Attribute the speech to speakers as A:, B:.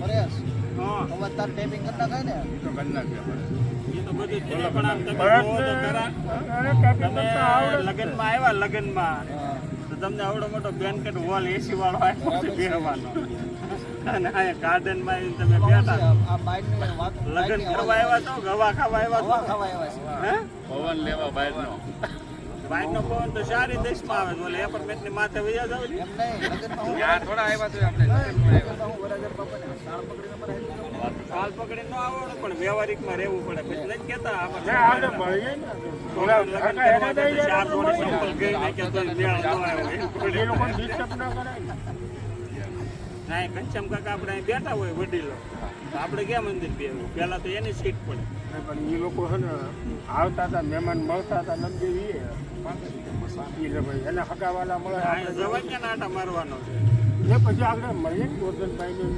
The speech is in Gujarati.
A: પરેશ
B: હા
A: અવાજ તાર ટેપિંગ કરી નાખાય ને
C: એ તો કરી નાખ્યા
B: એ તો બધું જ છે, પણ આમ તમે જોવો તો ખરા. તમે લગ્નમાં આવ્યા લગ્નમાં તો તમને આવડો મોટો બેનકેટ હોલ એસી વાળો આવ્યો છે બેહવાનો અને આ ગાર્ડનમાં તમે બેઠા
A: આ બાઈકની વાત
B: લગ્ન કરવા આવ્યા છો ગવા ખાવા આવ્યા
A: હવા
B: છો
A: ખાવા આવ્યા છે
B: હે
C: પવન લેવા બહારનો
B: બાઇકનો પવન તો સારી દેશમાં આવે છે ઓલે એપાર્ટમેન્ટની માથે વયા જાવ ને.
A: એમ નહીં લગ્નમાં હું
C: ત્યાં થોડા આવ્યા તો આપણે
A: લગ્નમાં હું વરાજર બાપાને શાળ પકડીને મારે
B: કાલ પકડી ન આવડે પણ વ્યવહારિકમાં રહેવું પડે પછી નથી કહેતા આપણે લગ્ન કરવા જાય તો ચાર જોડી સંપલ ગઈ નાખ્યા તો મેળ ન આવ્યો ના ઘનશ્યામ કાકા આપણે અહીં બેઠા હોય વડીલો તો આપણે ક્યાં મંદિર બેવું પહેલા તો એની સીટ પડે
D: પણ એ લોકો છે ને આવતા હતા મહેમાન મળતા હતા નમદેવી એને હકાવાલા મળે
B: અહીંયા જવાય ક્યાં નાટા મારવાનો છે
D: એ પછી આગળ મળીએ ને ગોરધનભાઈ